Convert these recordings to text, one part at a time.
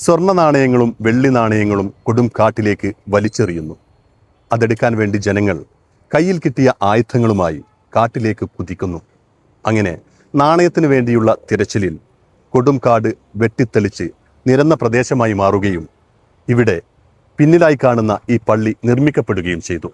സ്വർണ്ണ നാണയങ്ങളും വെള്ളി നാണയങ്ങളും കൊടും കാട്ടിലേക്ക് വലിച്ചെറിയുന്നു. അതെടുക്കാൻ വേണ്ടി ജനങ്ങൾ കയ്യിൽ കിട്ടിയ ആയുധങ്ങളുമായി കാട്ടിലേക്ക് കുതിക്കുന്നു. അങ്ങനെ നാണയത്തിന് വേണ്ടിയുള്ള തിരച്ചിലിൽ കൊടും കാട് വെട്ടിത്തെളിച്ച് നിരന്ന പ്രദേശമായി മാറുകയും ഇവിടെ പിന്നിലായി കാണുന്ന ഈ പള്ളി നിർമ്മിക്കപ്പെടുകയും ചെയ്തു.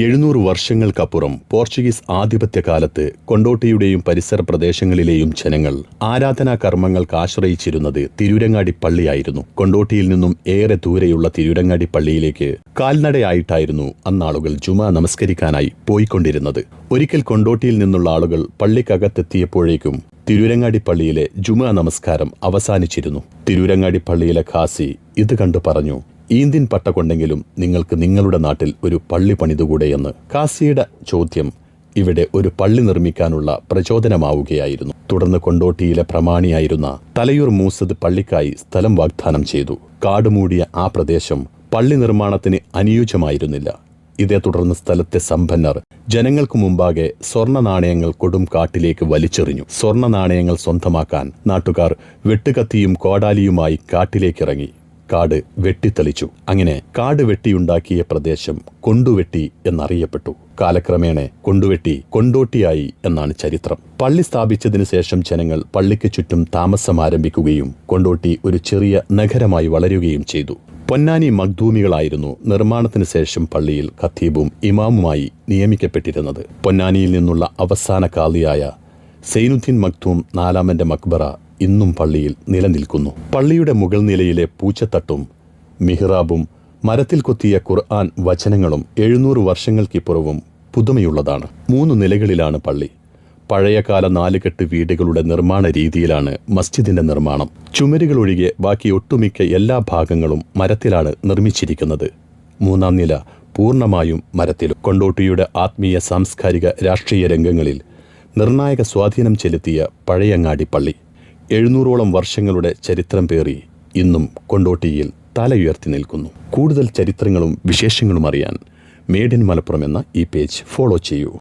700 വർഷങ്ങൾക്കപ്പുറം പോർച്ചുഗീസ് ആധിപത്യകാലത്ത് കൊണ്ടോട്ടിയുടെയും പരിസര പ്രദേശങ്ങളിലെയും ജനങ്ങൾ ആരാധനാ കർമ്മങ്ങൾക്ക് ആശ്രയിച്ചിരുന്നത് തിരൂരങ്ങാടി പള്ളിയായിരുന്നു. കൊണ്ടോട്ടിയിൽ നിന്നും ഏറെ ദൂരെയുള്ള തിരൂരങ്ങാടി പള്ളിയിലേക്ക് കാൽനടയായിട്ടായിരുന്നു അന്നാളുകൾ ജുമാ നമസ്കരിക്കാനായി പോയിക്കൊണ്ടിരുന്നത്. ഒരിക്കൽ കൊണ്ടോട്ടിയിൽ നിന്നുള്ള ആളുകൾ പള്ളിക്കകത്തെത്തിയപ്പോഴേക്കും തിരൂരങ്ങാടി പള്ളിയിലെ ജുമാ നമസ്കാരം അവസാനിച്ചിരുന്നു. തിരൂരങ്ങാടി പള്ളിയിലെ ഖാസി ഇത് കണ്ടു പറഞ്ഞു, ഈന്തിൻ പട്ട കൊണ്ടെങ്കിലും നിങ്ങൾക്ക് നിങ്ങളുടെ നാട്ടിൽ ഒരു പള്ളി പണിതുകൂടെയെന്ന്. ഖാസിയുടെ ചോദ്യം ഇവിടെ ഒരു പള്ളി നിർമ്മിക്കാനുള്ള പ്രചോദനമാവുകയായിരുന്നു. തുടർന്ന് കൊണ്ടോട്ടിയിലെ പ്രമാണിയായിരുന്ന തലയൂർ മൂസദ് പള്ളിക്കായി സ്ഥലം വാഗ്ദാനം ചെയ്തു. കാടുമൂടിയ ആ പ്രദേശം പള്ളി നിർമ്മാണത്തിന് അനുയോജ്യമായിരുന്നില്ല. ഇതേ തുടർന്ന് സ്ഥലത്തെ സമ്പന്നർ ജനങ്ങൾക്കു മുമ്പാകെ സ്വർണ്ണ നാണയങ്ങൾ കൊടും കാട്ടിലേക്ക് വലിച്ചെറിഞ്ഞു. സ്വർണ്ണ നാണയങ്ങൾ സ്വന്തമാക്കാൻ നാട്ടുകാർ വെട്ടുകത്തിയും കോടാലിയുമായി കാട്ടിലേക്കിറങ്ങി. കാട് വെട്ടിത്തെളിച്ചു. അങ്ങനെ കാട് വെട്ടിയുണ്ടാക്കിയ പ്രദേശം കൊണ്ടുവെട്ടി എന്നറിയപ്പെട്ടു. കാലക്രമേണ കൊണ്ടുവെട്ടി കൊണ്ടോട്ടിയായി എന്നാണ് ചരിത്രം. പള്ളി സ്ഥാപിച്ചതിനു ശേഷം ജനങ്ങൾ പള്ളിക്ക് ചുറ്റും താമസം ആരംഭിക്കുകയും കൊണ്ടോട്ടി ഒരു ചെറിയ നഗരമായി വളരുകയും ചെയ്തു. പൊന്നാനി മഖ്ദൂമികളായിരുന്നു നിർമ്മാണത്തിന് ശേഷം പള്ളിയിൽ ഖത്തീബും ഇമാമുമായി നിയമിക്കപ്പെട്ടിരുന്നത്. പൊന്നാനിയിൽ നിന്നുള്ള അവസാന കാളിയായ സൈനുദ്ദീൻ മഖ്ദൂം നാലാമന്റെ മക്ബറ ഇന്നും പള്ളിയിൽ നിലനിൽക്കുന്നു. പള്ളിയുടെ മുകൾ നിലയിലെ പൂച്ചത്തട്ടും മിഹ്റാബും മരത്തിൽ കൊത്തിയ ഖുർആൻ വചനങ്ങളും 700 വർഷങ്ങൾക്കിപ്പുറവും പുതുമയുള്ളതാണ്. 3 നിലകളിലാണ് പള്ളി. പഴയകാല 4 കെട്ട് വീടുകളുടെ നിർമ്മാണ രീതിയിലാണ് മസ്ജിദിന്റെ നിർമ്മാണം. ചുമരുകളൊഴികെ ബാക്കി ഒട്ടുമിക്ക എല്ലാ ഭാഗങ്ങളും മരത്തിലാണ് നിർമ്മിച്ചിരിക്കുന്നത്. 3-ാം നില പൂർണ്ണമായും മരത്തിലും. കൊണ്ടോട്ടിയുടെ ആത്മീയ സാംസ്കാരിക രാഷ്ട്രീയ രംഗങ്ങളിൽ നിർണായക സ്വാധീനം ചെലുത്തിയ പഴയങ്ങാടി പള്ളി 700ഓളം വർഷങ്ങളുടെ ചരിത്രം പേറി ഇന്നും കൊണ്ടോട്ടിയിൽ തലയുയർത്തി നിൽക്കുന്നു. കൂടുതൽ ചരിത്രങ്ങളും വിശേഷങ്ങളും അറിയാൻ മേഡ് ഇൻ മലപ്പുറം എന്ന ഈ പേജ് ഫോളോ ചെയ്യൂ.